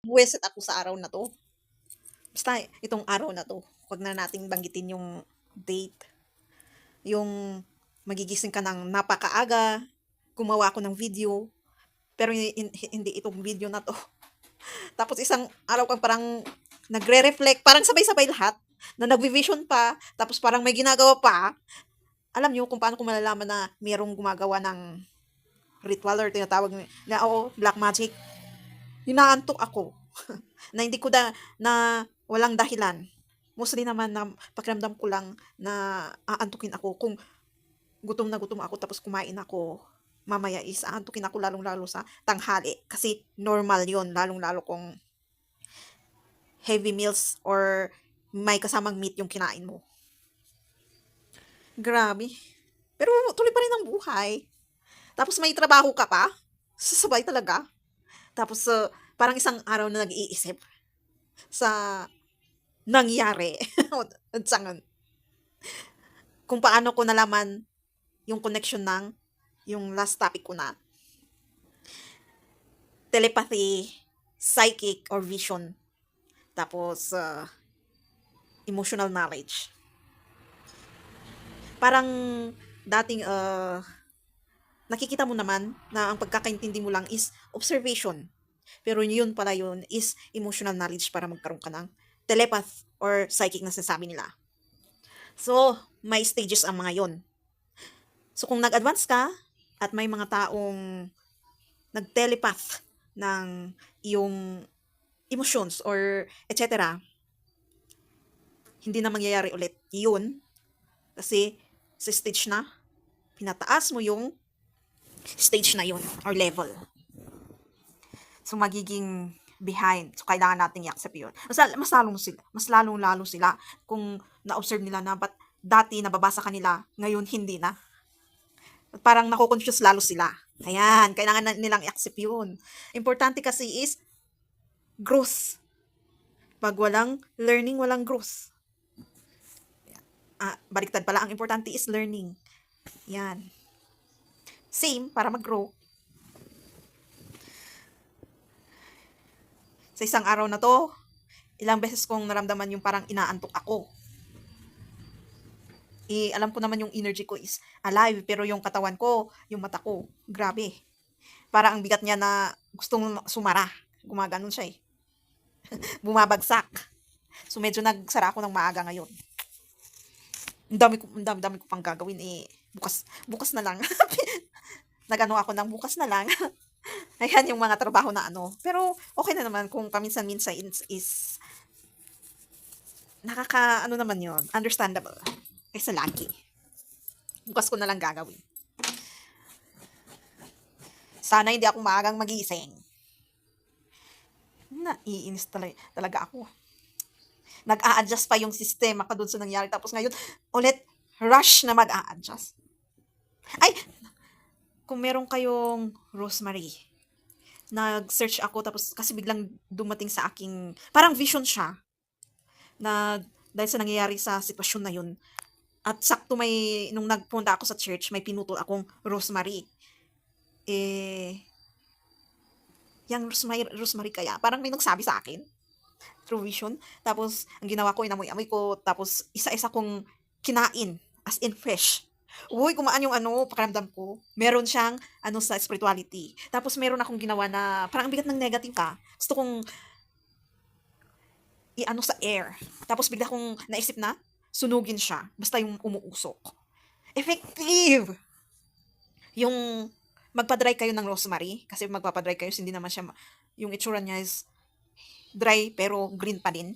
Buwisit ako sa araw na 'to. Basta itong araw na 'to, 'wag na nating banggitin yung date. Yung magigising ka ng napakaaga, gumawa ako ng video, pero hindi itong video na 'to. Tapos isang araw kang parang nagre-reflect, parang sabay-sabay lahat, na nagvi-vision pa, tapos parang may ginagawa pa. Alam niyo kung paano ko malalaman na merong gumagawa ng ritual or tinatawag na oo, black magic? Inaantok ako. Na hindi ko na walang dahilan. Mostly naman na pakiramdam ko lang na aantukin ako kung gutom na gutom ako tapos kumain ako. Mamaya is aantukin ako lalong-lalo sa tanghali. Kasi normal yon, lalong-lalo kung heavy meals or may kasamang meat yung kinain mo. Grabe. Pero tuloy pa rin ang buhay. Tapos may trabaho ka pa. Sasabay talaga. Tapos parang isang araw na nag-iisip sa nangyari. Tsangan. Kung paano ko nalaman yung connection ng yung last topic ko na telepathy, psychic, or vision. Tapos emotional knowledge. Parang dating nakikita mo naman na ang pagkakaintindi mo lang is observation. Pero yun pala yun is emotional knowledge para magkaroon ka ng telepath or psychic na sinasabi nila. So, may stages ang mga yon. So, kung nag-advance ka at may mga taong nag-telepath ng iyong emotions or etc., hindi na mangyayari ulit yun kasi sa stage na, pinataas mo yung stage na yun or level. So, magiging behind. So, kailangan nating i-accept yun. Mas lalong-lalo sila kung na-observe nila na ba't dati nababasa kanila, ngayon hindi na. At parang nako-confuse lalo sila. Ayan, kailangan nilang i-accept yun. Importante kasi is growth. Pag walang learning, walang growth. Baliktad pala, ang importante is learning. Yan. Same, para mag-grow. Sa isang araw na to, ilang beses kong naramdaman yung parang inaantok ako. Alam ko naman yung energy ko is alive, pero yung katawan ko, yung mata ko, grabe. Parang ang bigat niya na gustong sumara. Gumaganon siya eh. Bumabagsak. So medyo nagsara ako ng maaga ngayon. Ang dami ko pang gagawin eh. Bukas na lang. Nagano ako ng bukas na lang. Ayan yung mga trabaho na ano. Pero okay na naman kung paminsan-minsan is ano naman yon, understandable. Kaysa lagi. Bukas ko na lang gagawin. Sana hindi ako maagang magising. Naiinis talaga ako. Nag-a-adjust pa yung sistema ka dun sa nangyari. Tapos ngayon, ulit, rush na mag-a-adjust. Ay, kung meron kayong rosemary, nag-search ako tapos kasi biglang dumating sa aking, parang vision siya, na dahil sa nangyayari sa sitwasyon na yun, at sakto nung nagpunta ako sa church, may pinutol akong rosemary. Yung rosemary kaya, parang may nagsabi sa akin, through vision. Tapos, ang ginawa ko, inamoy-amoy ko, tapos isa-isa kong kinain, as in fresh. Uy, gumaan yung pakiramdam ko. Meron siyang, sa spirituality. Tapos, meron akong ginawa na, parang ang bigat ng negative ka. Gusto kong, sa air. Tapos, bigla kong naisip na, sunugin siya. Basta yung umuusok. Effective! Yung, magpa-dry kayo ng rosemary. Kasi magpapadry kayo, hindi naman siya, yung itsura niya is, dry pero green pa din.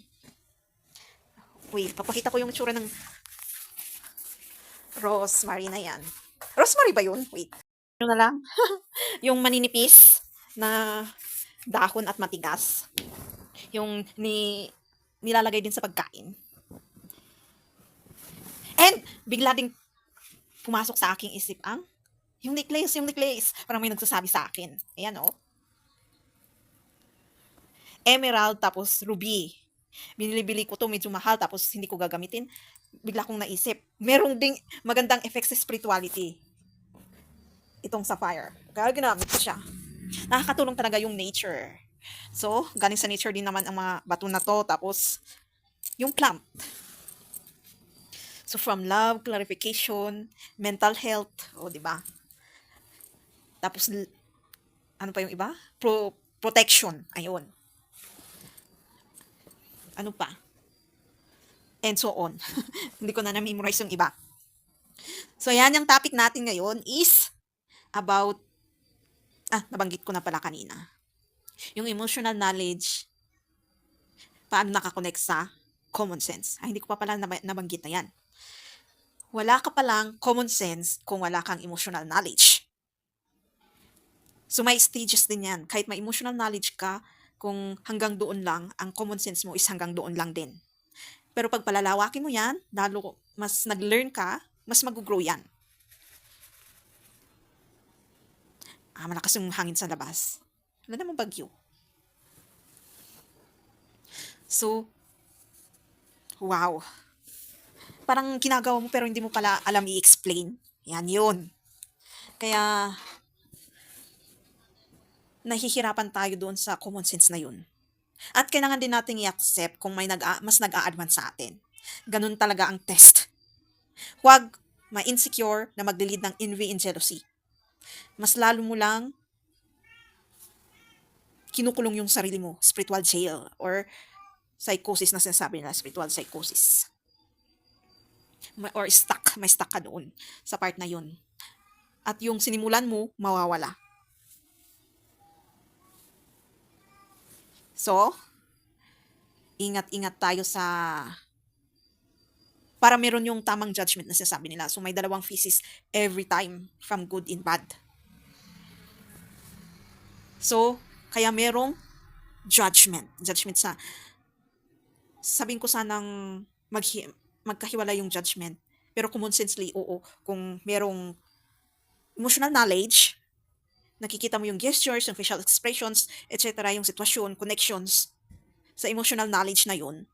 Wait, papakita ko yung itsura ng rosemary na yan. Rosemary ba yun? Wait. Ano na lang? Yung maninipis na dahon at matigas. Yung nilalagay din sa pagkain. And bigla ding pumasok sa aking isip yung necklace. Parang may nagsasabi sa akin. Ayan oh. Emerald tapos ruby. Binili ko to, medyo mahal tapos hindi ko gagamitin. Bigla kong naisip, merong ding magandang effect sa spirituality. Itong sapphire. Kaya ginamit ko siya. Nakakatulong talaga yung nature. So, galing sa nature din naman ang mga bato na to. Tapos, yung plant. So, from love, clarification, mental health, o, di ba? Tapos, ano pa yung iba? Protection. Ayun. Ano pa? And so on. Hindi ko na na-memorize yung iba. So, yan yung topic natin ngayon is about, nabanggit ko na pala kanina. Yung emotional knowledge, paano nakakonect sa common sense. Ay, hindi ko pa pala nabanggit na yan. Wala ka palang common sense kung wala kang emotional knowledge. So, may stages din yan. Kahit may emotional knowledge ka, kung hanggang doon lang, ang common sense mo is hanggang doon lang din. Pero pag palalawakin mo yan, lalo mas nag-learn ka, mas mag-grow yan. Malakas yung hangin sa labas. Wala namang bagyo. So, wow. Parang ginagawa mo pero hindi mo pala alam i-explain. Yan yun. Kaya, nahihirapan tayo doon sa common sense na yun. At kailangan din nating i-accept kung may mas nag-a-advance sa atin. Ganun talaga ang test. Huwag ma-insecure na mag-lead ng envy and jealousy. Mas lalo mo lang kinukulong yung sarili mo, spiritual jail, or psychosis na sinasabi nila, spiritual psychosis. Or stuck, may stuck ka doon sa part na yun. At yung sinimulan mo, mawawala. So, ingat-ingat tayo para meron yung tamang judgment na sinasabi nila. So, may dalawang phases every time from good and bad. So, kaya merong judgment. Judgment sabihin ko sanang magkahiwala yung judgment. Pero common sensely, oo. Kung merong emotional knowledge, nakikita mo yung gestures, yung facial expressions, etc., yung sitwasyon, connections sa emotional knowledge na yun.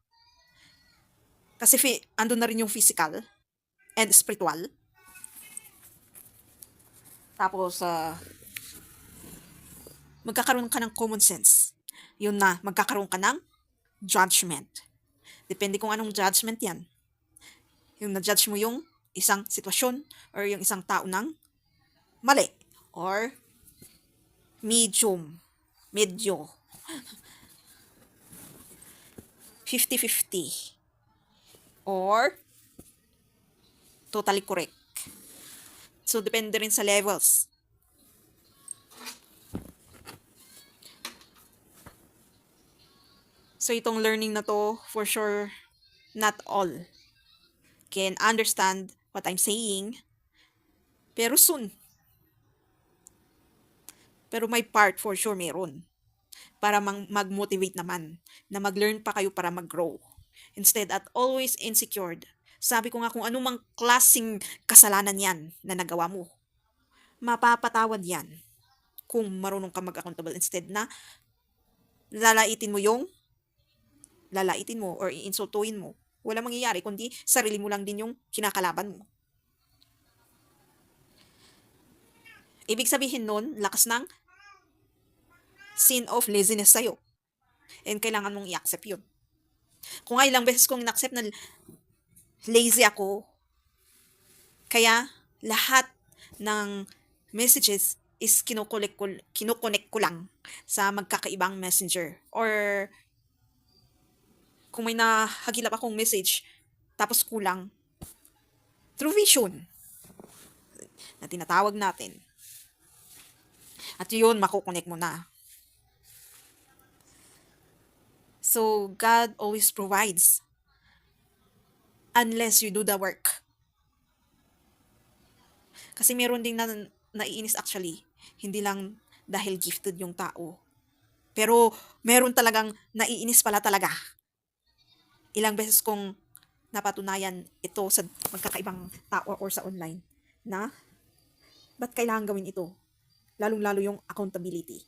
Kasi andun na rin yung physical and spiritual. Tapos, magkakaroon ka ng common sense. Yun na, magkakaroon ka ng judgment. Depende kung anong judgment yan. Yung na-judge mo yung isang sitwasyon or yung isang tao ng mali or medyo 50-50 or totally correct. So, depende rin sa levels. So, itong learning na to, for sure, not all can understand what I'm saying. Pero soon. Pero may part for sure meron. Para mag-motivate naman. Na mag-learn pa kayo para mag-grow. Instead at always insecure. Sabi ko nga kung anumang klaseng kasalanan yan na nagawa mo, mapapatawad yan kung marunong ka mag-accountable. Instead na lalaitin mo or iinsultuin mo. Wala mangyayari kundi sarili mo lang din yung kinakalaban mo. Ibig sabihin nun, lakas ng sin of laziness sa'yo. And kailangan mong i-accept yun. Kung nga ilang beses kong in-accept na lazy ako, kaya lahat ng messages is kinoconnect ko lang sa magkakaibang messenger. Or kung may nahagilap akong message, tapos kulang, through vision, na tinatawag natin. At yun, makukonek mo na. So, God always provides unless you do the work. Kasi meron ding naiinis actually. Hindi lang dahil gifted yung tao. Pero meron talagang naiinis pala talaga. Ilang beses kong napatunayan ito sa magkakaibang tao or sa online na ba't kailangan gawin ito? Lalong-lalo yung accountability.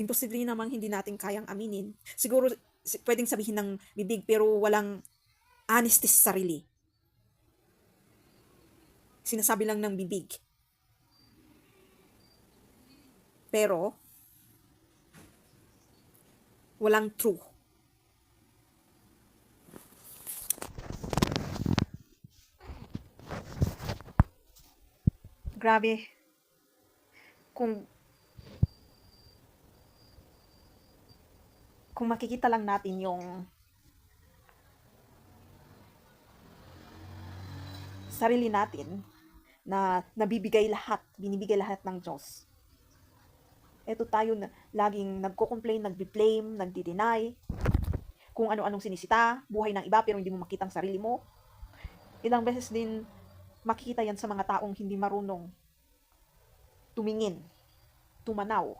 Imposible namang hindi natin kayang aminin. Siguro pwedeng sabihin ng bibig pero walang honesty sa sarili. Sinasabi lang ng bibig. pero walang true. Grabe. Kung kung makikita lang natin yung sarili natin na nabibigay lahat, binibigay lahat ng Diyos. Eto tayo na laging nagko-complain, nagbi-blame, nagdi-deny, kung ano-anong sinisita, buhay ng iba pero hindi mo makita ang sarili mo. Ilang beses din makikita yan sa mga taong hindi marunong tumingin, tumanaw,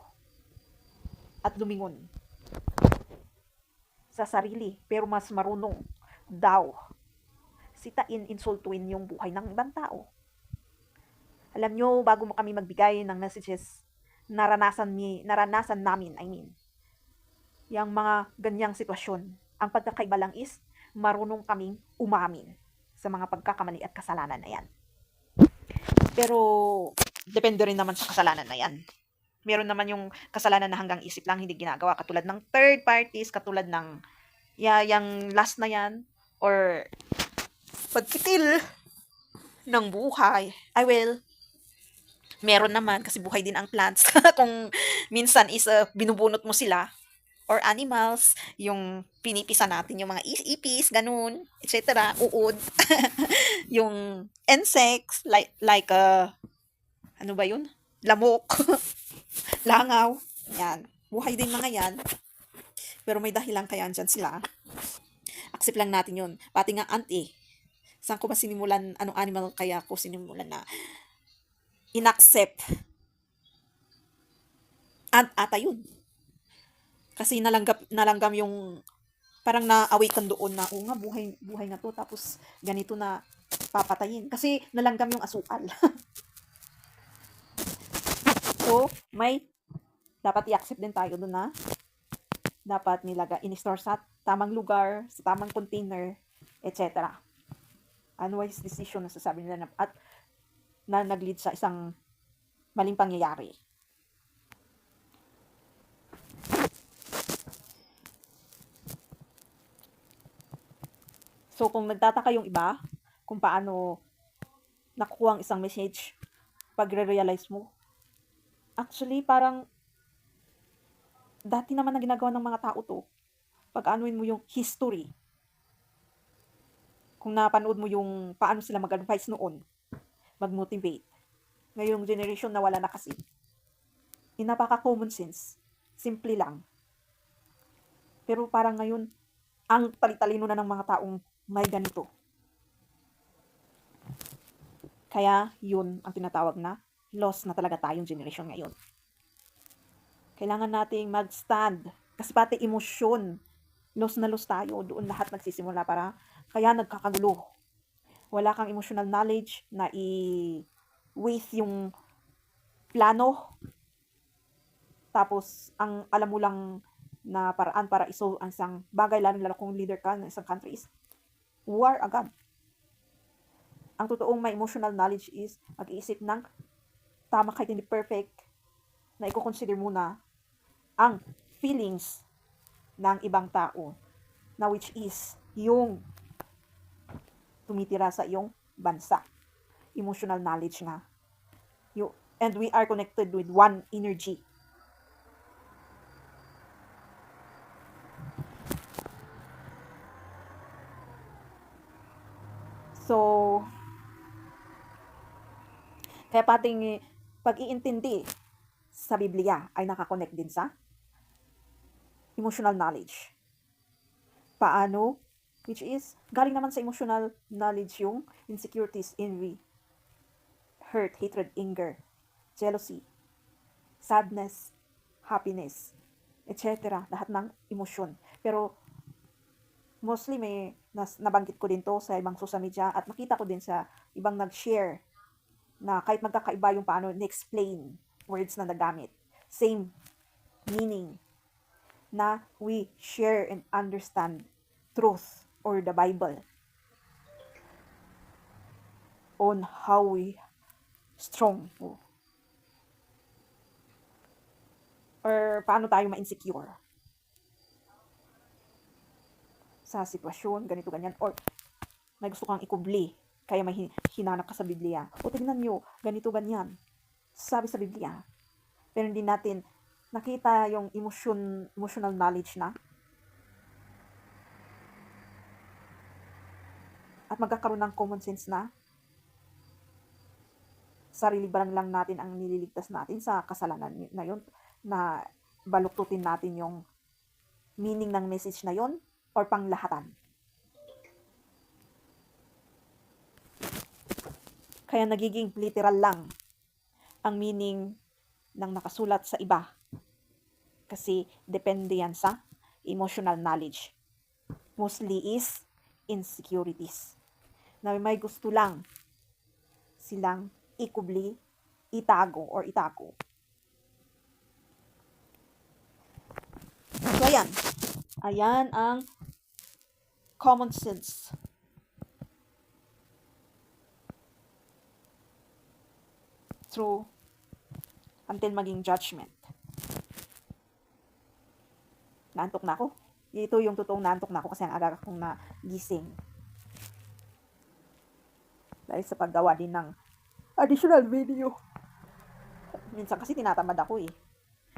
at lumingon sa sarili pero mas marunong daw sitain, insultuin yung buhay ng ibang tao. Alam nyo, bago mo kami magbigay ng messages, naranasan namin, yung mga ganyang sitwasyon. Ang pagkakaiba lang is, marunong kaming umamin sa mga pagkakamali at kasalanan na yan. Pero, depende rin naman sa kasalanan na yan. Meron naman yung kasalanan na hanggang isip lang hindi ginagawa, katulad ng third parties, katulad ng yung last na yan, or pagkitil ng buhay. Meron naman kasi buhay din ang plants. Kung minsan is binubunot mo sila or animals, yung pinipisa natin yung mga ipis, ganun, etc. Uod. Yung insects, like ano ba yun? Lamok. Langaw. Yan. Buhay din mga yan. Pero may dahilan kaya andyan sila. Accept lang natin yun. Pati nga ant eh. Saan ko ba sinimulan, anong animal kaya ko sinimulan na inaccept? Ant ata yun. Kasi nalanggam yung parang na-awaken doon na, nga, buhay na to, tapos ganito na papatayin. Kasi nalanggam yung asukal. So, dapat i-accept din tayo doon na dapat in-store sa tamang lugar, sa tamang container, etc. Unwise decision na sasabi nila at na nag-lead sa isang maling pangyayari. So, kung nagtataka yung iba, kung paano nakukuha ang isang message, pag-realize mo, actually, parang dati naman na ginagawa ng mga tao to. Pag-anuin mo yung history, kung napanood mo yung paano sila mag-advise noon, mag-motivate. Ngayong generation na wala na kasi. Napaka-common sense. Simple lang. Pero parang ngayon, ang talitalino na ng mga taong may ganito. Kaya yun ang tinatawag na lost na talaga tayong generation ngayon. Kailangan nating mag-stand. Kasi pati emosyon, lost na lost tayo. Doon lahat nagsisimula kaya nagkakagulo. Wala kang emotional knowledge na i-with yung plano. Tapos, ang alam mo lang na paraan para isolve ang isang bagay, lalo kung leader ka ng isang country, is war agad. Ang totoong may emotional knowledge is mag-iisip ng tama kahit hindi perfect, na i-consider muna ang feelings ng ibang tao, na which is yung tumitira sa iyong bansa. Emotional knowledge nga. And we are connected with one energy. So, kaya pating pag-iintindi sa Biblia ay nakakonect din sa emotional knowledge. Paano? Which is, galing naman sa emotional knowledge yung insecurities, envy, hurt, hatred, anger, jealousy, sadness, happiness, etc. Lahat ng emosyon. Pero, mostly nabanggit ko din to sa ibang social media at nakita ko din sa ibang nag-share na kahit magkakaiba yung paano na-explain words na nagamit. Same meaning, na we share and understand truth or the Bible on how we strong. or paano tayo ma-insecure sa sitwasyon, ganito, ganyan, or may gusto kang ikubli, kaya may hinanak ka sa Biblia. O tignan nyo, ganito, ganyan, sabi sa Biblia. Pero hindi natin nakita yung emotional knowledge na, at magkakaroon ng common sense na, sarili lang natin ang nililigtas natin sa kasalanan na yun, na baluktutin natin yung meaning ng message na yon or panglahatan. Kaya nagiging literal lang ang meaning ng nakasulat sa iba. Kasi depende yan sa emotional knowledge. Mostly is insecurities. Na may gusto lang silang ikubli, itago, or itago. So, ayan. Ayan ang common sense. Through until maging judgment. Naantok na ako. Ito yung totoong naantok na ako kasi ang aga akong nagising. Dahil sa paggawa din ng additional video. Minsan kasi tinatamad ako eh.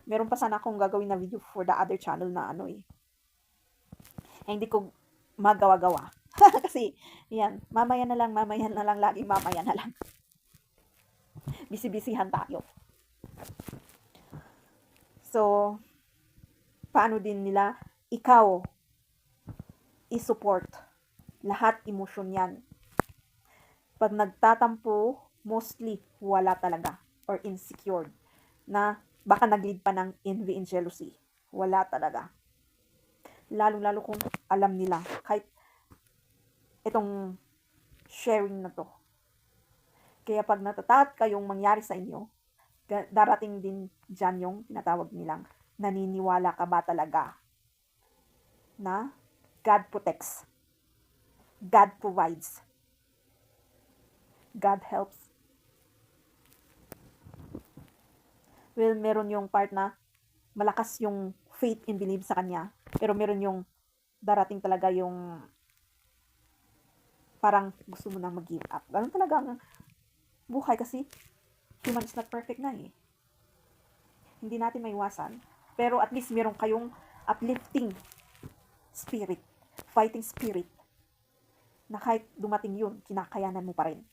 Meron pa sana akong gagawin na video for the other channel na hindi ko magawa-gawa. Kasi, yan, mamaya na lang, laging mamaya na lang. Bisi-bisihan tayo. So, paano din nila ikaw i-support lahat emosyon yan? Pag nagtatampo, mostly wala talaga or insecure na baka nag-lead pa ng envy and jealousy. Wala talaga. Lalo-lalo kung alam nila kahit itong sharing na to. Kaya pag natatat kayong mangyari sa inyo, darating din dyan yung tinatawag nilang naniniwala ka ba talaga na God protects, God provides, God helps. Well, meron yung part na malakas yung faith and believe sa Kanya, pero meron yung darating talaga yung parang gusto mo nang mag-give up. Ganun talaga ang buhay kasi human is not perfect na eh. Hindi natin maiwasan. Pero at least meron kayong uplifting spirit, fighting spirit, na kahit dumating yun, kinakayanan mo pa rin.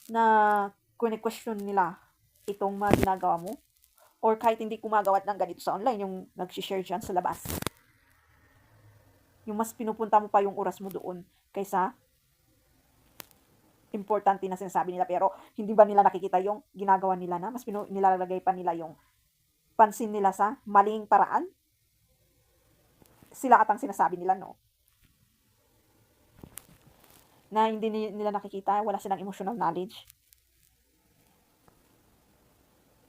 Na kune-question nila itong mga ginagawa mo, or kahit hindi gumagawa ng ganito sa online, yung nag-share dyan sa labas. Yung mas pinupunta mo pa yung oras mo doon kaysa importante na sinasabi nila, pero hindi ba nila nakikita yung ginagawa nila na mas nilalagay pa nila yung pansin nila sa maling paraan? Sila atang sinasabi nila, no? Na hindi nila nakikita, wala silang emotional knowledge.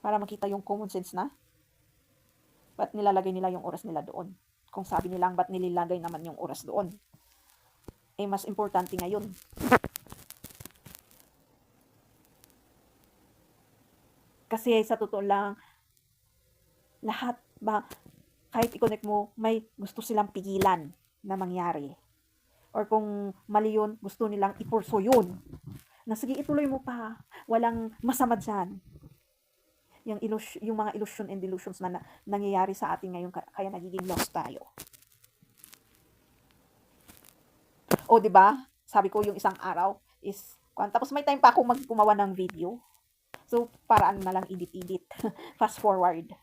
Para makita yung common sense na, ba't nilalagay nila yung oras nila doon? Kung sabi nilang ba't nililagay naman yung oras doon? Eh, mas importante ngayon. Kasi sa totoo lang, lahat ba, kahit i-connect mo, may gusto silang pigilan na mangyari. Or kung mali yun, gusto nilang ipurso yun. Na sige, ituloy mo pa. Walang masama dyan. Yung mga illusion and delusions na nangyayari sa atin ngayon, kaya nagiging lost tayo. O, di ba? Sabi ko yung isang araw is, tapos may time pa ako gumawa ng video. So, paraan na lang edit. Fast forward.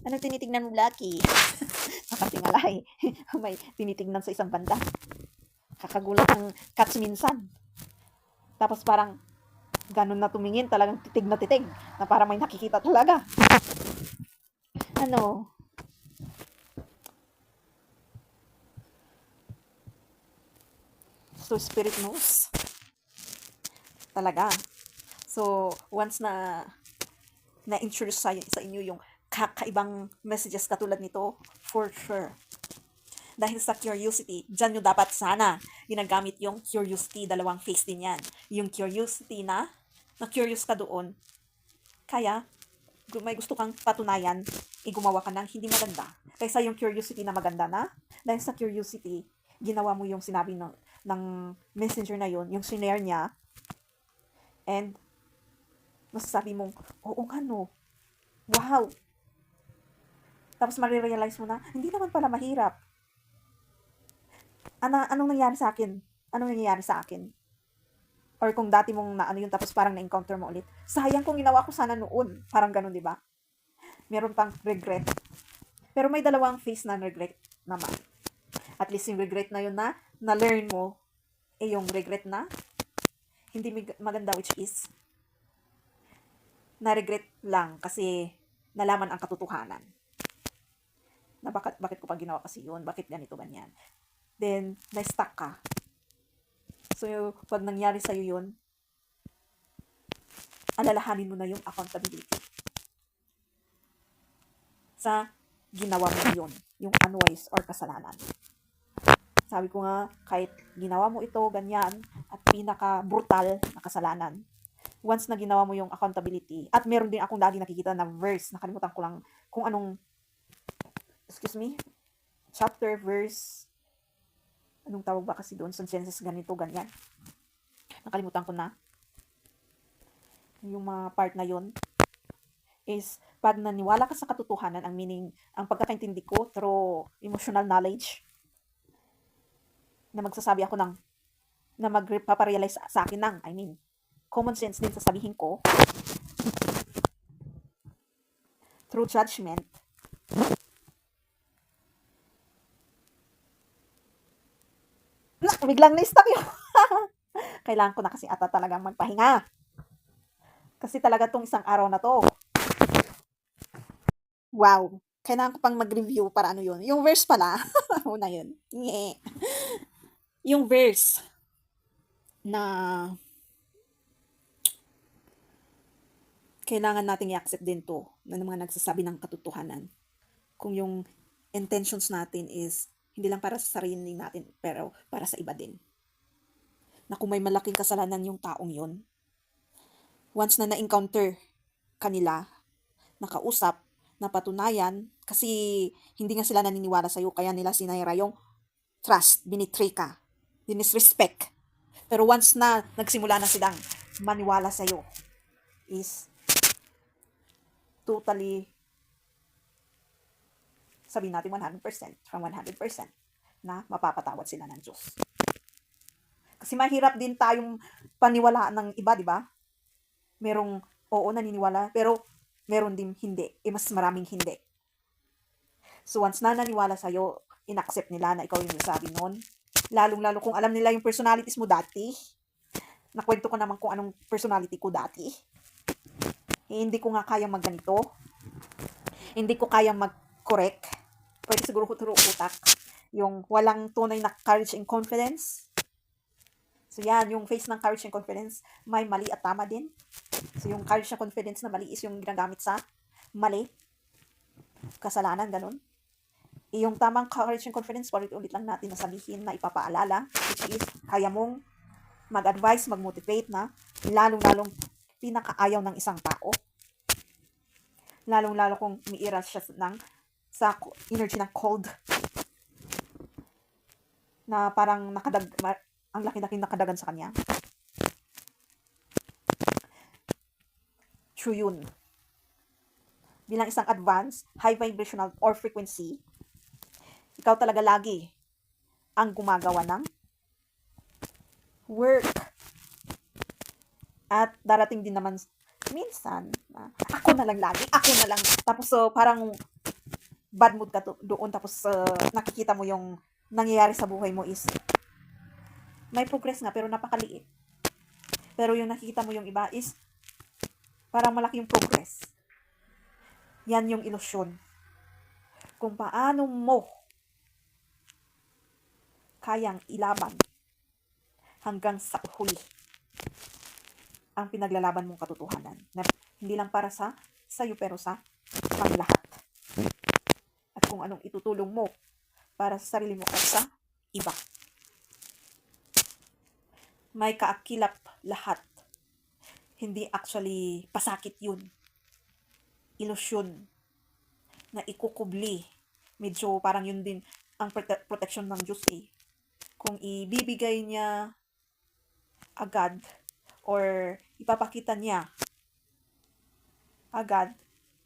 Ano tinitingnan mo, Lucky? Nakatingalay. May tinitingnan sa isang banda. Kakagulat ng cats minsan. Tapos parang ganun na tumingin, talagang titig na parang may nakikita talaga. Ano? So, spirit knows. Talaga. So, once na-introduce sa inyo yung kakaibang messages katulad nito, for sure. Dahil sa curiosity, dyan nyo dapat sana ginagamit yung curiosity, dalawang face din yan. Yung curiosity na na curious ka doon, kaya may gusto kang patunayan, gumawa ka ng hindi maganda. Kaysa yung curiosity na maganda na, dahil sa curiosity, ginawa mo yung sinabi ng messenger na yun, yung shinare niya, and masasabi mong, oo nga no, wow. Tapos marirealize mo na, hindi naman pala mahirap. Anong nangyari sa akin? Anong nangyayari sa akin? Or kung dati mong na ano yun, tapos parang na-encounter mo ulit, sayang kung ginawa ko sana noon. Parang ganun, di ba? Meron pang regret. Pero may dalawang phase na regret naman. At least yung regret na yun na learn mo, yung regret na hindi maganda, which is na regret lang kasi nalaman ang katotohanan. Na bakit ko pa ginawa kasi yun? Bakit ganito, ganyan? Then, na-stuck ka. So, pag nangyari sa'yo yun, alalahanin mo na yung accountability sa ginawa mo yun, yung unwise or kasalanan. Sabi ko nga, kahit ginawa mo ito, ganyan, at pinaka-brutal na kasalanan, once na ginawa mo yung accountability, at meron din akong lagi nakikita na verse, nakalimutan ko lang kung anong, chapter, verse, anong tawag ba kasi doon sa Genesis, ganito, ganyan. Nakalimutan ko na. Yung mga part na yun is, pag naniwala ka sa katotohanan, ang meaning, ang pagkakaintindi ko through emotional knowledge, na magsasabi ako na magpaparealize sa akin common sense din sasabihin ko, through judgment, biglang na-stuck yun. Kailangan ko na kasi ata talagang magpahinga. Kasi talaga tong isang araw na to, wow, kailangan ko pang mag-review para ano yun. Yung verse pala, una yun. Yung verse na kailangan nating i-accept din to, na mga nagsasabi ng katotohanan. Kung yung intentions natin is hindi lang para sa sarili natin, pero para sa iba din. Na kung may malaking kasalanan yung taong yun, once na na-encounter kanila, nakausap, napatunayan, kasi hindi nga sila naniniwala sa'yo, kaya nila sinayra yung trust, binitray ka, dinisrespect. Pero once na nagsimula na silang maniwala sa'yo, is totally, sabihin natin 100%, from 100%, na mapapatawad sila ng Diyos. Kasi mahirap din tayong paniwalaan ng iba, di ba? Merong, oo, naniniwala, pero meron din hindi. Mas maraming hindi. So, once na naniwala sa'yo, inaccept nila na ikaw yung nasabi nun. Lalong-lalo kung alam nila yung personalities mo dati. Nakwento ko naman kung anong personality ko dati. Hindi ko nga kayang magganito. Hindi ko kayang mag-correct. Pwede siguro through utak. Yung walang tunay na courage and confidence. So yan, yung phase ng courage and confidence, may mali at tama din. So yung courage and confidence na mali is yung ginagamit sa mali. Kasalanan, ganun. Yung tamang courage and confidence, ulit lang natin nasabihin na ipapaalala, which is, kaya mong mag-advise, mag-motivate na, lalong-lalong pinakaayaw ng isang tao. Lalong-lalo kung umiiral siya sa energy ng cold. Na parang ang laki-laki nakadagan sa kanya. True yun. Bilang isang advanced, high vibrational or frequency, ikaw talaga lagi ang gumagawa ng work. At darating din naman minsan, ako na lang lagi, ako na lang. Tapos parang bad mood ka doon, tapos nakikita mo yung nangyayari sa buhay mo is may progress nga pero napakaliit. Pero yung nakikita mo yung iba is parang malaki yung progress. Yan yung ilusyon. Kung paano mo kayang ilaban hanggang sa huli ang pinaglalaban mong katotohanan. Na hindi lang para sa sayo pero sa panglahat. At kung anong itutulong mo para sa sarili mo at sa iba. May kaakilap lahat. Hindi actually pasakit yun. Ilusyon na ikukubli. Medyo parang yun din ang protection ng Diyos eh. Kung ibibigay niya agad or ipapakita niya agad,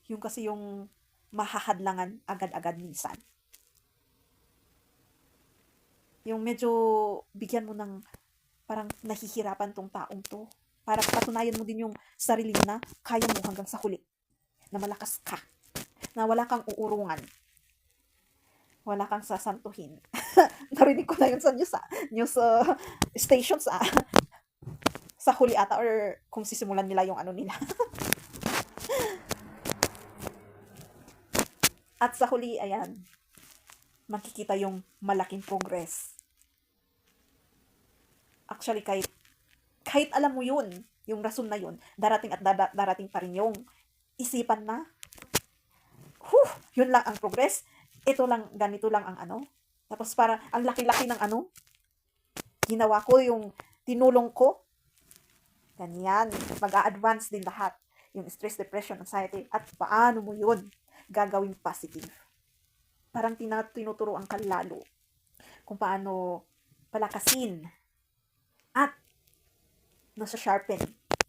yung kasi yung mahahadlangan agad-agad minsan. Yung medyo bigyan mo ng parang nahihirapan tong taong to. Para patunayan mo din yung sarili mo na kaya mo hanggang sa huli. Na malakas ka. Na wala kang uurungan. Wala kang sasantuhin. Narinig ko na yun sa news stations sa huli ata or kung sisimulan nila yung ano nila. At sa huli, ayan, makikita yung malaking progress. Actually, kahit alam mo yun, yung rason na yun, darating at darating pa rin yung isipan na, yun lang ang progress, ito lang, ganito lang ang ano. Tapos para ang laki-laki ng ano, ginawa ko, yung tinulong ko, ganyan, mag-a-advance din lahat. Yung stress, depression, anxiety, at paano mo yun gagawing positive. Parang tinuturo ang kalalo kung paano palakasin at nasa sharpen.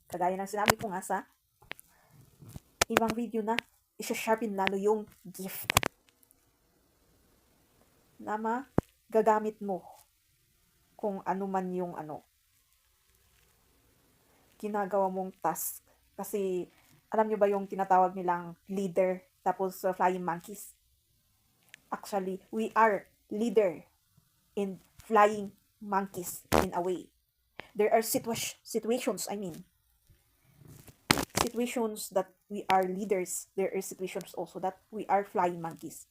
Kagaya ng sinabi ko nga sa ibang video na isa-sharpen lalo yung gift na magagamit mo kung ano man yung ano ginagawa mong task. Kasi alam nyo ba yung tinatawag nilang leader tapos flying monkeys? Actually, we are leader in flying monkeys in a way. There are situations that we are leaders. There are situations also that we are flying monkeys.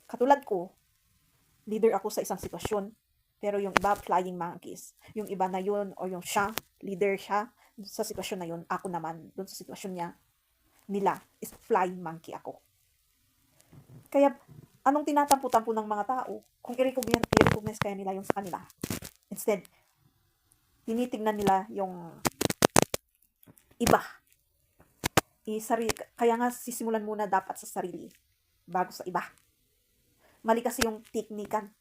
Katulad ko, leader ako sa isang sitwasyon, pero yung iba flying monkeys. Yung iba na yun, o yung siya, leader siya, sa sitwasyon na yun, ako naman, dun sa sitwasyon nila, is flying monkey ako. Kaya, anong tinatampo-tampo ng mga tao? Kung i-recognize kaya nila yung sa kanila. Instead, tinitingnan nila yung iba. Kaya nga sisimulan muna dapat sa sarili bago sa iba. Mali kasi yung teknikan.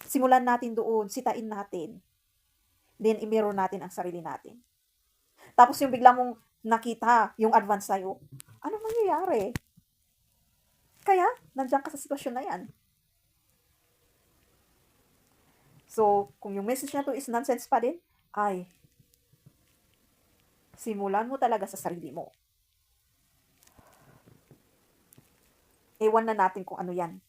Simulan natin doon, sitain natin. Then, i-mirror natin ang sarili natin. Tapos yung bigla mong nakita yung advance sa'yo, ano mangyayari? Kaya, nandiyan ka sa sitwasyon na yan. So, kung yung message na to is nonsense pa din, ay, simulan mo talaga sa sarili mo. Ewan na natin kung ano yan.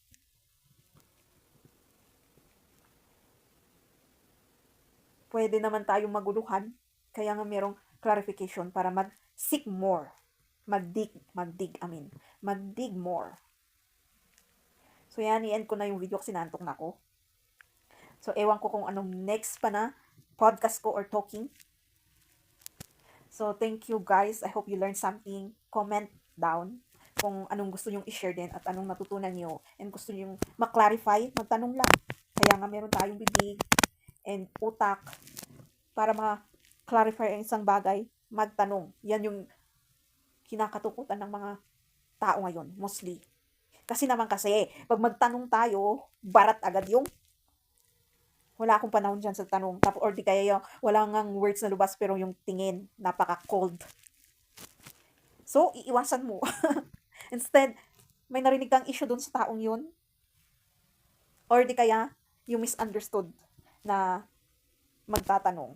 Pwede naman tayong maguluhan, kaya nga merong clarification para mag-seek more. Magdig more. So yan, i-end ko na yung video kasi nantok na ako. So ewan ko kung anong next pa na podcast ko or talking. So thank you guys. I hope you learned something. Comment down kung anong gusto nyong i-share din at anong natutunan nyo and gusto nyong ma-clarify, magtanong lang. Kaya nga meron tayong bibig and utak para ma-clarify ang isang bagay, magtanong. Yan yung kinakatukutan ng mga tao ngayon, mostly. Kasi pag magtanong tayo, barat agad yung wala akong panahon dyan sa tanong. Or di kaya yung wala ngang words na lubas pero yung tingin, napaka-cold. So, iiwasan mo. Instead, may narinig kang issue dun sa taong yun. Or di kaya, yung misunderstood na magtatanong.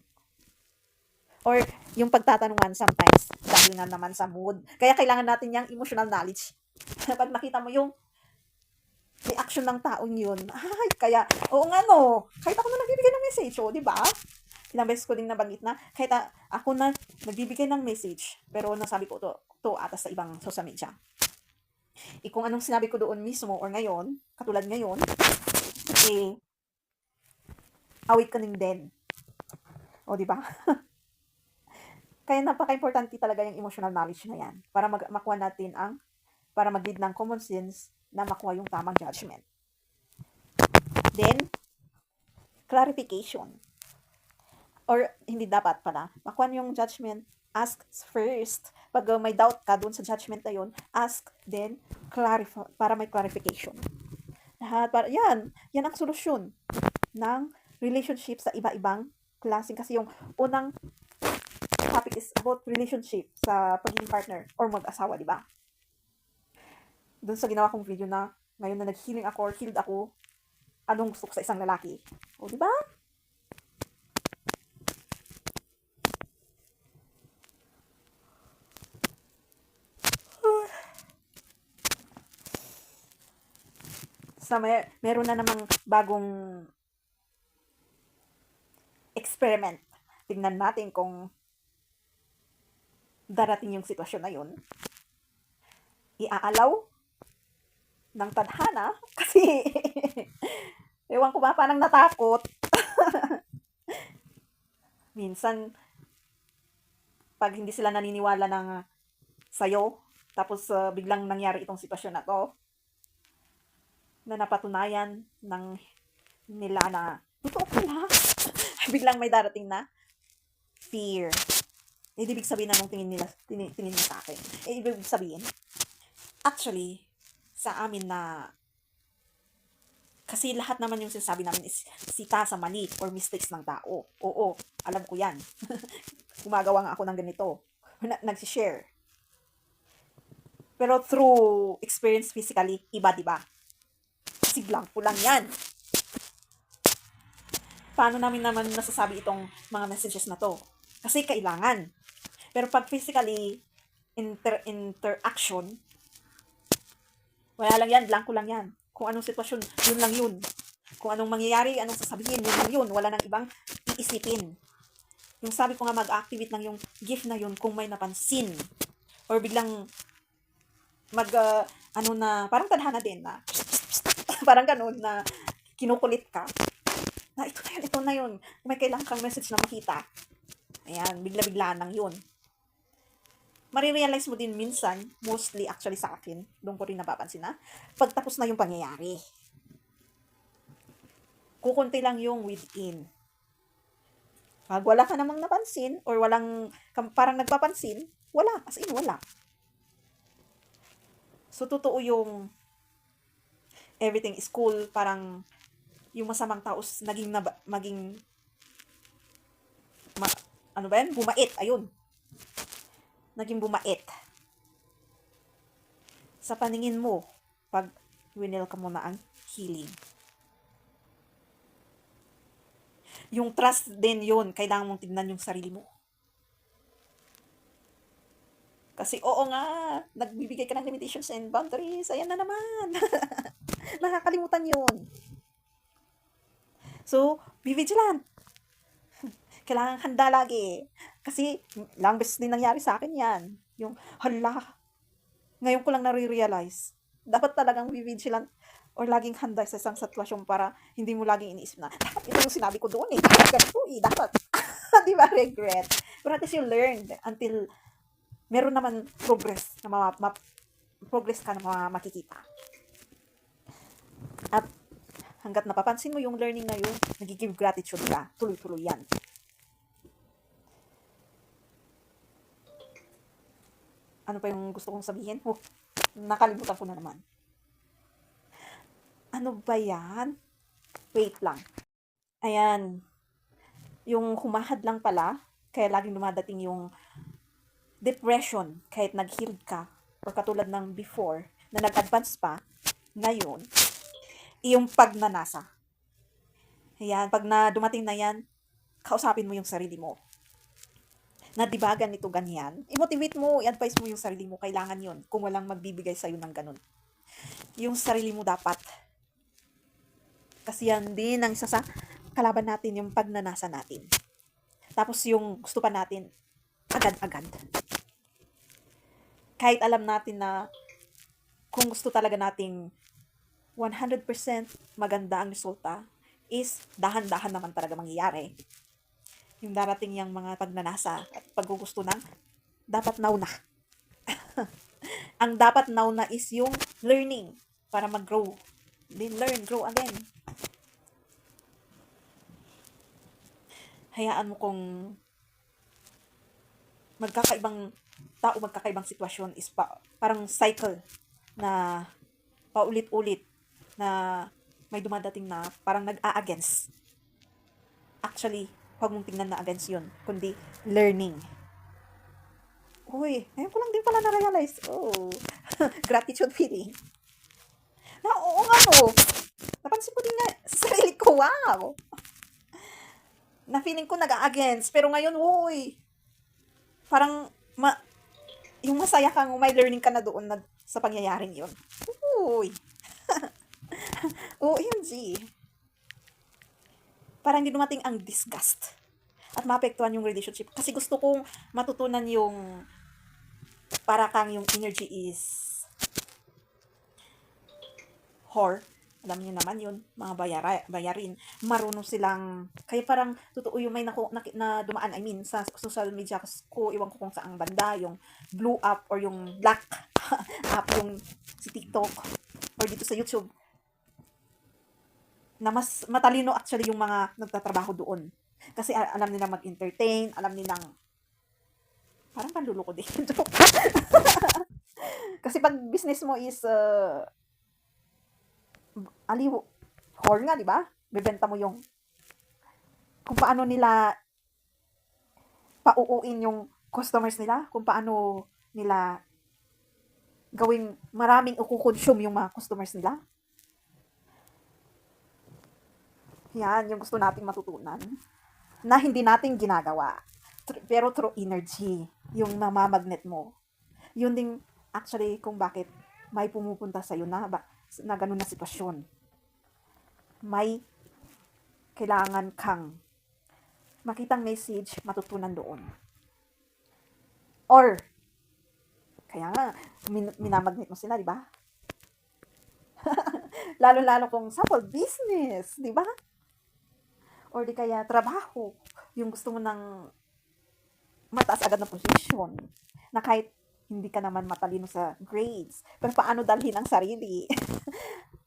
Or yung pagtatanungan sometimes, dahil nga naman sa mood. Kaya kailangan natin yung emotional knowledge. Pag nakita mo yung reaction ng taong yun, ay, kaya, oo nga no, kahit ako na nagbibigay ng message, di ba? Ilang beses ko din nabanggit na, kahit ako na nagbibigay ng message, pero nasabi ko to atas sa ibang social media. Kung anong sinabi ko doon mismo or ngayon, katulad ngayon, awit ka ning din. O, di ba? Kaya napaka-importante talaga yung emotional knowledge na yan para makuha natin para mag-lead ng common sense na makuha yung tamang judgment. Then, clarification. or hindi dapat pala, makuha yung judgment, ask first. Pag may doubt ka dun sa judgment na yun, ask, then clarify, para may clarification. Lahat, para, yan ang solusyon ng relationship sa iba-ibang klaseng. Kasi yung unang topic is about relationship sa pagiging partner or mag-asawa, di ba? Doon sa ginawa kong video na ngayon na nag-healing ako or healed ako, anong gusto ko sa isang lalaki. O, di ba? Sa meron na namang bagong experiment. Tingnan natin kung darating yung sitwasyon na yun. Iaalaw ng tadhana kasi ewan ko ba, parang natakot. Minsan, pag hindi sila naniniwala ng sayo, tapos biglang nangyari itong sitwasyon na to, na napatunayan ng nila na totoo pala. Biglang may darating na fear. Ibig sabihin na nung tingin nila sa akin. Ibig sabihin, actually, sa amin na, kasi lahat naman yung sinasabi namin is sita sa mali or mistakes ng tao. Oo, alam ko yan. Gumagawa nga ako ng ganito. Nagsishare. Pero through experience physically, iba, diba? Siglang ko lang yan. Paano namin naman nasasabi itong mga messages na to? Kasi kailangan. Pero pag physically, interaction, wala lang yan, blanco lang yan. Kung anong sitwasyon, yun lang yun. Kung anong mangyayari, anong sasabihin, yun lang yun. Wala nang ibang iisipin. Yung sabi ko nga, mag-activate lang yung gift na yun kung may napansin. Or biglang parang tadhana din na, parang ganun na kinukulit ka. Na ito na yun. May kailangan kang message na makita. Ayan, bigla-biglaan lang yun. Marirealize mo din minsan, mostly actually sa akin, doon ko rin napapansin na, pagtapos na yung pangyayari. Kukunti lang yung within. Pag wala ka namang napansin, or parang nagpapansin, wala, as in wala. So, totoo yung everything is cool, parang yung masamang tao bumait, ayun. Naging bumait. Sa paningin mo, pag winel ka mo na ang healing. Yung trust din yun, kailangan mong tignan yung sarili mo. Kasi oo nga, nagbibigay ka ng limitations and boundaries, ayan na naman. Nakakalimutan yun. So, be vigilant. Kailangan handa lagi. Kasi, lang beses din nangyari sa akin yan. Yung, ngayon ko lang nare-realize. Dapat talagang be vigilant or laging handa sa isang sitwasyon para hindi mo laging iniisip na, dapat ito yung sinabi ko doon eh. Dapat. Di ba, regret? Pero at least you learned until meron naman progress na progress ka na makikita. At hanggat napapansin mo yung learning na yun, nagiging gratitude ka. Tuloy-tuloy yan. Ano pa yung gusto kong sabihin? Nakalimutan ko na naman. Ano ba yan? Wait lang. Ayan. Yung humahad lang pala, kaya laging dumadating yung depression kahit nag-healed ka or katulad ng before na nag-advance pa, ngayon, yung pagnanasa. Ayan, pag dumating na yan, kausapin mo yung sarili mo. Nadibagan nito ganyan, i-motivate mo, i-advise mo yung sarili mo, kailangan yun, kung walang magbibigay sa'yo ng ganun. Yung sarili mo dapat. Kasi yan din ang isa sa kalaban natin, yung pagnanasa natin. Tapos yung gusto pa natin, agad-agad. Kahit alam natin na kung gusto talaga nating 100% maganda ang resulta, is dahan-dahan naman talaga mangyayari. Yung darating yung mga pagnanasa at paggugusto ng dapat now na. Ang dapat now na is yung learning para mag-grow. Then learn, grow again. hayaan mo kung magkakaibang tao, magkakaibang sitwasyon is parang cycle na paulit-ulit na may dumadating na parang nag-a-against. Actually, huwag mong tingnan na against yun, kundi learning. Uy, ngayon ko lang din pala na-realize. Oh, gratitude feeling. Na, oo nga no. Napansin ko din na sa sarili ko, wow. Na feeling ko nag-a-against. Pero ngayon, uy, parang yung masaya kang may learning ka na doon na, sa pangyayaring yun. Uy, OMG. Parang hindi dumating ang disgust at maapektuhan yung relationship. Kasi gusto kong matutunan yung para kang yung energy is whore. Alam niyo naman yun, mga bayarin. Marunong silang, kaya parang totoo yung may na dumaan, I mean, sa social media ko, iwan ko kung saang banda, yung blue app or yung black app, yung si TikTok or dito sa YouTube, na mas matalino actually yung mga nagtatrabaho doon. Kasi alam nilang mag-entertain, alam nilang, parang panluloko din. Kasi pag business mo is, aliw, whore nga, di ba? Bebenta mo yung, kung paano nila pauuin yung customers nila, kung paano nila gawing maraming ukukonsume yung mga customers nila. Yan, yung gusto nating matutunan na hindi natin ginagawa. Pero through energy, yung mamamagnet mo. Yun din actually kung bakit may pumupunta sa'yo na ganun na sitwasyon. May kailangan kang makitang message, matutunan doon. Or, kaya nga, minamagnet mo sila, di ba? Lalo-lalo kung sample business, di ba? Or di kaya trabaho, yung gusto mo ng mataas agad na position, na kahit hindi ka naman matalino sa grades, pero paano dalhin ang sarili?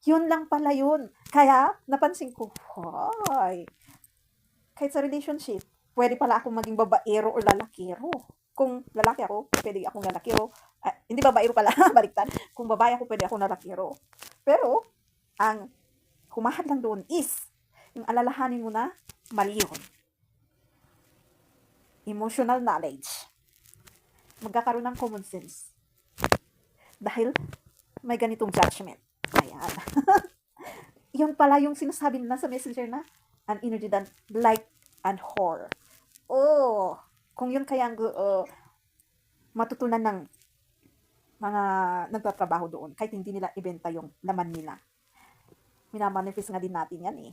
Yun lang pala yun. Kaya, napansin ko, hoy, kahit sa relationship, pwede pala akong maging babaero o lalakero. Kung lalaki ako, pwede akong lalakero. Hindi babaero pala, baliktad. Kung babae ako, pwede akong lalakero. Pero, ang humahad lang doon is, yung alalahanin mo na, mali yun. Emotional knowledge. Magkakaroon ng common sense. Dahil, may ganitong judgment. Ayan. Yun pala yung sinasabi nila sa messenger na, an energy that like and whore. Oh, kung yun kaya matutunan ng mga nagtatrabaho doon, kahit hindi nila ibenta yung laman nila. Minamanifest nga din natin yan eh.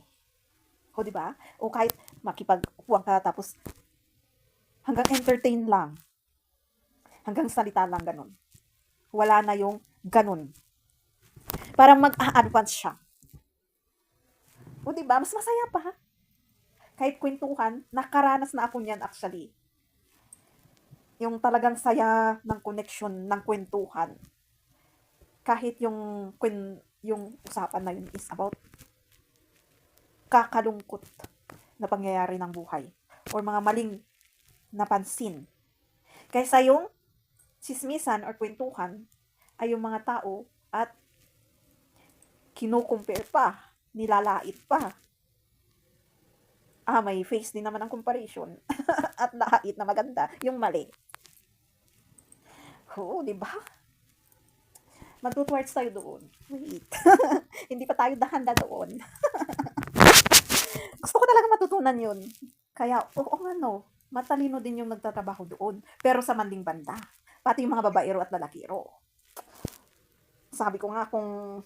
O diba? O kahit makipag-upuan ka tapos hanggang entertain lang. Hanggang salita lang ganun. Wala na yung ganun. Parang mag-a-advance siya. O diba? Mas masaya pa. Kahit kwentuhan, nakaranas na ako niyan actually. Yung talagang saya ng connection, ng kwentuhan. Kahit yung usapan na yun is about kakalungkot na pangyayari ng buhay or mga maling napansin. Kaysa yung sismisan or kwentuhan ay yung mga tao at kinukumpare pa, nilalait pa. May face din naman ang comparison at lait na maganda, yung mali. Oo, di ba? Magto-towards tayo doon. Wait. Hindi pa tayo dahanda doon. Gusto ko talaga matutunan yun. Kaya, matalino din yung nagtatrabaho doon. Pero sa manding banda. Pati yung mga babaero at lalakiro. Sabi ko nga, kung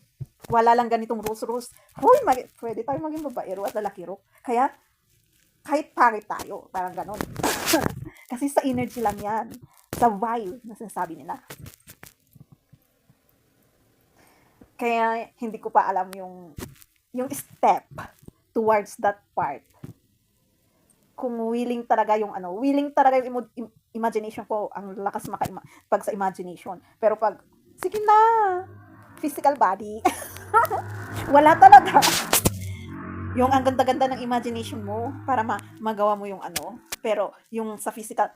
wala lang ganitong rules, pwede tayo maging babaero at lalakiro. Kaya, kahit pangit tayo, parang ganon. Kasi sa energy lang yan. Sa vibe na sinasabi nila. Kaya, hindi ko pa alam yung step towards that part. Kung willing talaga yung imagination ko, ang lakas pag sa imagination. Pero pag, sige na, physical body, wala talaga. Yung ang ganda-ganda ng imagination mo para magawa mo yung ano. Pero yung sa physical,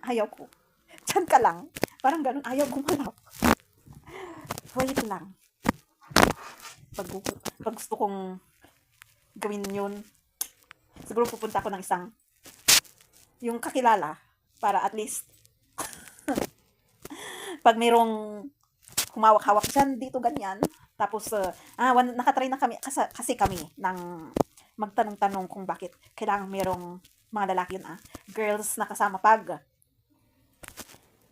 ayaw ko. Diyan ka lang. Parang ganun, ayaw gumalaw. Wait lang. Pag, pag gusto kong gawin yun, siguro pupunta ako ng isang, yung kakilala, para at least, pag mayroong humawak-hawak dyan, dito ganyan, tapos, nakatry na kami, kasi kami, ng magtanong-tanong kung bakit kailangan mayroong mga lalaki yun, girls na kasama pag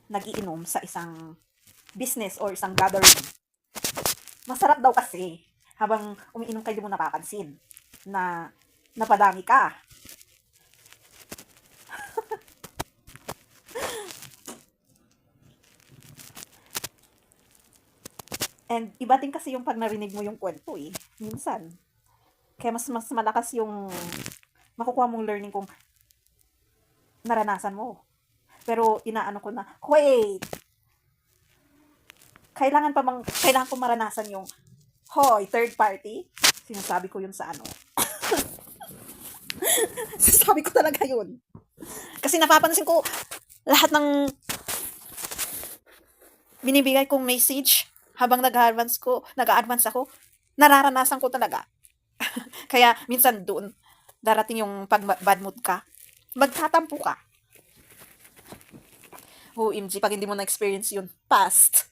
nagiinom sa isang business or isang gathering. Masarap daw kasi, habang umiinom kayo, di mo napapansin na napadami ka. And iba din kasi yung pag narinig mo yung kwento minsan. Kaya mas malakas yung makukuha mong learning kung naranasan mo. Pero inaano ko na, wait, kailangan ko maranasan yung, hoy, third party? Sinasabi ko yun sa ano. Sinasabi ko talaga yun. Kasi napapansin ko, lahat ng binibigay kong message, habang nag-a-advance ako, nararanasan ko talaga. Kaya minsan doon, darating yung pag bad mood ka, magtatampo ka. OMG, pag hindi mo na-experience yun, past,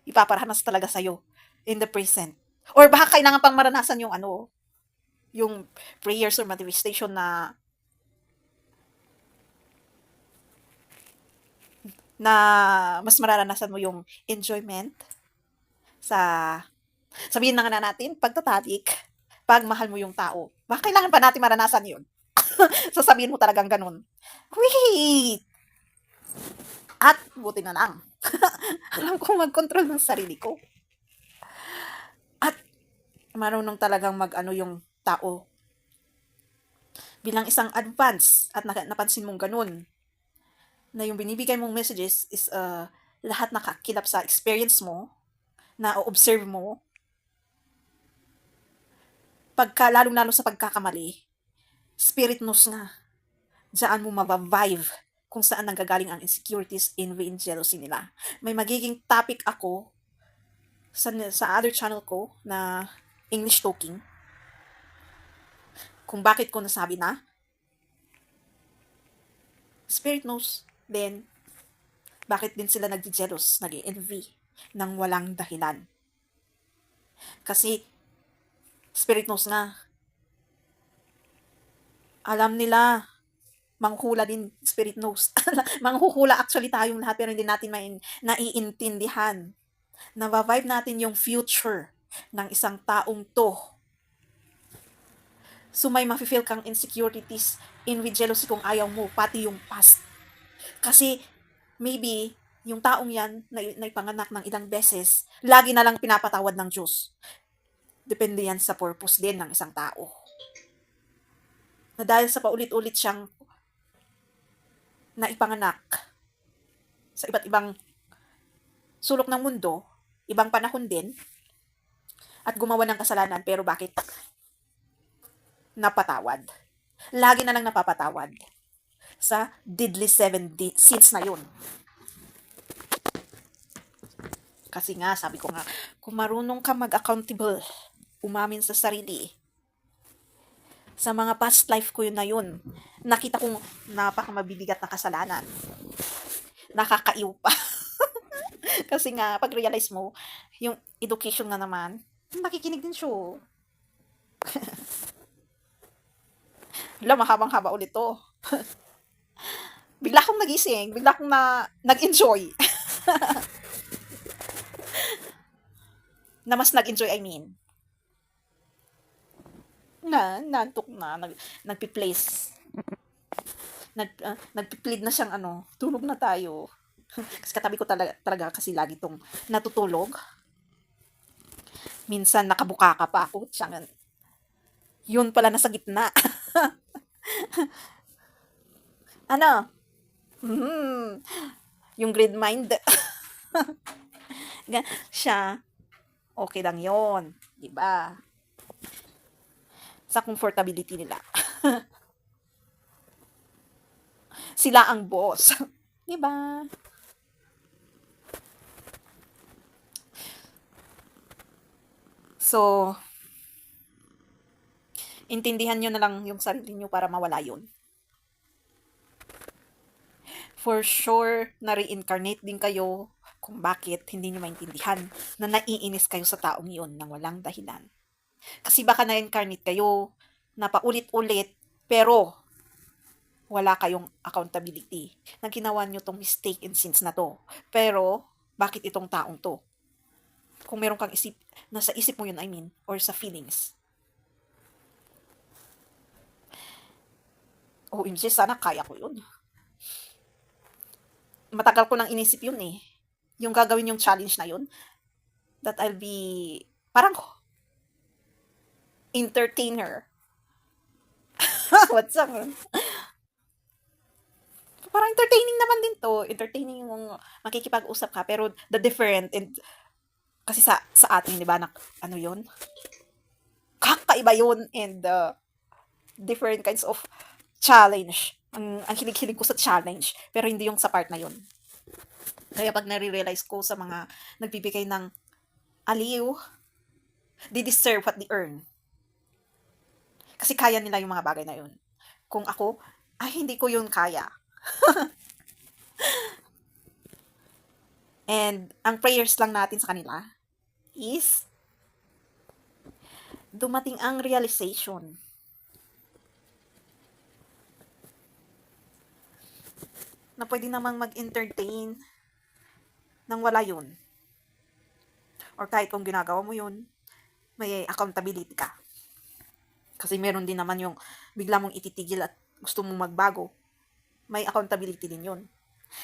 ipaparanas talaga sa'yo in the present. Or baka kailangan pang maranasan yung ano, yung prayers or manifestation na mas mararanasan mo yung enjoyment sa, sabihin na nga natin, pagtatatik, pag mahal mo yung tao. Baka kailangan pa natin maranasan yun. Sasabihin mo talagang ganun. Wait! At buti na lang. Alam kong mag-control ng sarili ko. At marunong talagang mag-ano yung tao. Bilang isang advance at napansin mong ganun, na yung binibigay mong messages is lahat nakakilap sa experience mo, na observe mo, lalong-lalo sa pagkakamali, spirit knows nga, diyan mo mabavive kung saan nanggagaling ang insecurities, envy, and jealousy nila. May magiging topic ako sa other channel ko na English talking, kung bakit ko nasabi na spirit knows then bakit din sila nagje-jealous, nag-envy ng walang dahilan. Kasi spirit knows nga, alam nila, manghula din spirit knows. Manghuhula actually tayong lahat pero hindi natin naiintindihan. Nabavibe natin yung future ng isang taong to. So may mafe-feel kang insecurities, envy, jealousy kung ayaw mo, pati yung past. Kasi maybe yung taong yan na ipanganak ng ilang beses, lagi na lang pinapatawad ng Diyos. Depende yan sa purpose din ng isang tao. Na dahil sa paulit-ulit siyang naipanganak sa iba't ibang sulok ng mundo, ibang panahon din, at gumawa ng kasalanan, pero bakit napatawad? Lagi na lang napapatawad sa deadly 7 sins na yun. Kasi nga, sabi ko nga, kung marunong ka mag-accountable, umamin sa sarili, sa mga past life ko yun na yun, nakita kong napakamabibigat na kasalanan. Nakakaiw pa. Kasi nga, pag-realize mo, yung education nga naman, nakikinig din siya. Wala, mahabang-haba ulit to. Bigla akong nagising, bigla akong nag-enjoy. Na mas nag-enjoy, I mean. Nantok na, nagpi-place. Nagpi-plead na siyang tulog na tayo. Kasi katabi ko talaga kasi lagi tong natutulog. Minsan nakabuka ka pa ako. Yun pala nasa gitna. Ano? Yung grade mind. Siya, okay lang yon, di ba? sa comfortability nila. Sila ang boss. 'Di ba? So, intindihan niyo na lang yung sarili niyo para mawala yun. For sure, na-reincarnate din kayo kung bakit hindi niyo maintindihan na naiinis kayo sa taong yun nang walang dahilan. Kasi baka na-incarnate kayo na paulit-ulit, pero wala kayong accountability na ginawa niyo tong mistake and sins na to. Pero, bakit itong taong to? Kung meron kang nasa isip mo yun, I mean, or sa feelings. OMG, sana kaya ko yun. Matagal ko nang inisip yun eh. Yung gagawin yung challenge na yun, that I'll be parang entertainer. What's up? Parang entertaining naman din to. Entertaining yung makikipag-usap ka, pero the different, and kasi sa atin, di ba, ano yun? Kakaiba yun, and different kinds of challenge. Ang hilig-hilig ko sa challenge, pero hindi yung sa part na yun. Kaya pag nare-realize ko sa mga nagbibigay ng aliw, they deserve what they earn. Kasi kaya nila yung mga bagay na yun. Kung ako, ay hindi ko yun kaya. And ang prayers lang natin sa kanila is dumating ang realization na pwede namang mag-entertain nang wala yun. Or kahit kung ginagawa mo yun, may accountability ka. Kasi meron din naman yung bigla mong ititigil at gusto mong magbago. May accountability din yun.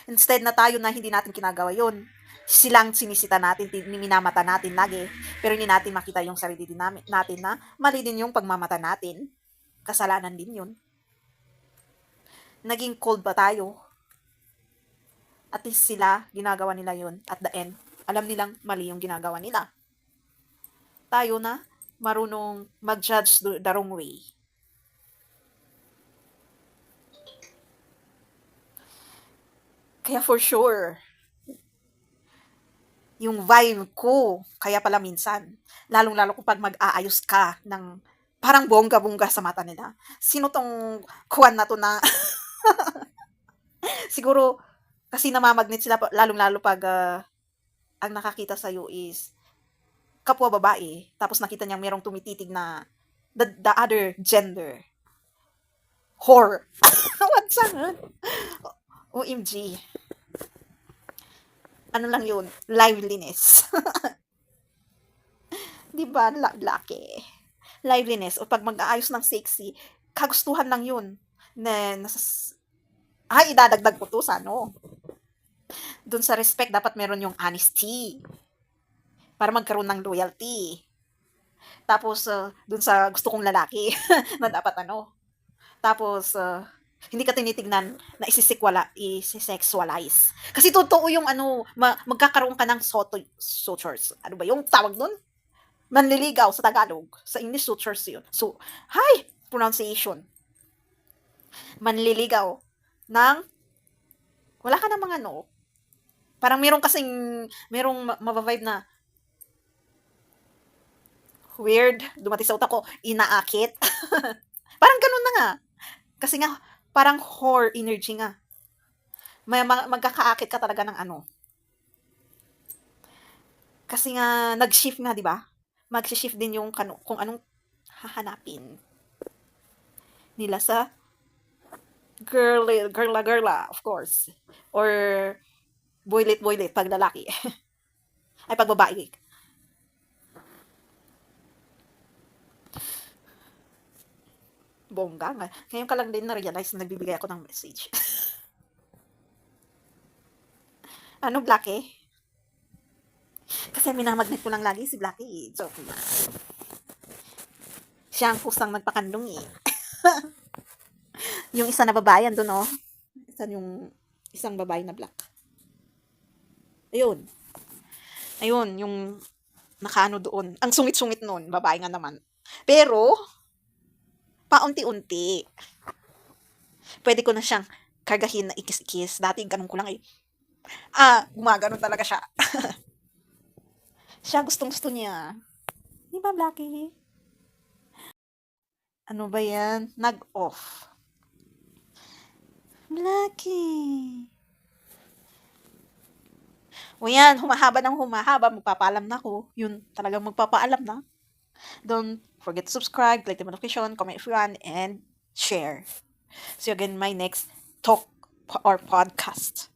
Instead na tayo na hindi natin kinagawa yun, silang sinisita natin, minamata natin lagi, pero hindi natin makita yung sarili din natin na mali din yung pagmamata natin. Kasalanan din yun. Naging cold ba tayo? At least sila, ginagawa nila yun. At the end, alam nilang mali yung ginagawa nila. Tayo na, marunong mag-judge the wrong way. Kaya for sure, yung vibe ko, kaya pala minsan, lalong-lalo kung pag mag-aayos ka ng parang bongga-bongga sa mata nila. Sino tong kuwan na to na siguro kasi namamagnet sila lalong-lalo pag ang nakakita sa'yo is kapwa babae, tapos nakita niyang merong tumititig na the other gender. Whore. What's that? OMG. Ano lang yun? Liveliness. Diba? Laki. Liveliness. O pag mag-aayos ng sexy, kagustuhan lang yun. Ay, idadagdag ko to sa ano. Dun sa respect, dapat meron yung honesty. Para magkaroon ng loyalty. Tapos, dun sa gusto kong lalaki, na dapat ano. Tapos, hindi ka tinitignan na isi-sexualize. Kasi totoo yung ano, magkakaroon ka ng sutures. Ano ba yung tawag nun? Manliligaw sa Tagalog. Sa English, sutures yun. So, hi! Pronunciation. Manliligaw ng wala ka namang ano. Parang merong mabavibe na weird. Dumating sa utak ko, inaakit. Parang ganun na nga. Kasi nga, parang whore energy nga. Magkakaakit ka talaga ng ano. Kasi nga, nag-shift nga, di ba? Mag-shift din yung kung anong hahanapin nila sa girla, of course. Or boylet pag lalaki. Ay, pag babae. Bongga nga. Ngayon ka lang din na-realize na nagbibigay ako ng message. Ano, Blackie? Kasi minamagnet ko lang lagi si Blackie. Joke lang. Siya ang kusang nagpakandong eh. Yung isa na babae, doon oh. Isang babae na black. Ayun. Ayun, yung nakaano doon. Ang sungit-sungit noon, babae nga naman. Pero, paunti-unti. Pwede ko na siyang kargahin na ikis-ikis. Dati ganun ko lang eh. Gumagano talaga siya. Siya gustong-gusto niya. Di ba, Blackie? Ano ba yan? Nag-off. Blackie. O yan, humahaba ng humahaba. Magpapaalam na ako. Yun, talagang magpapaalam na. Don't forget to subscribe, click the notification, comment if you want, and share. See you again in my next talk or podcast.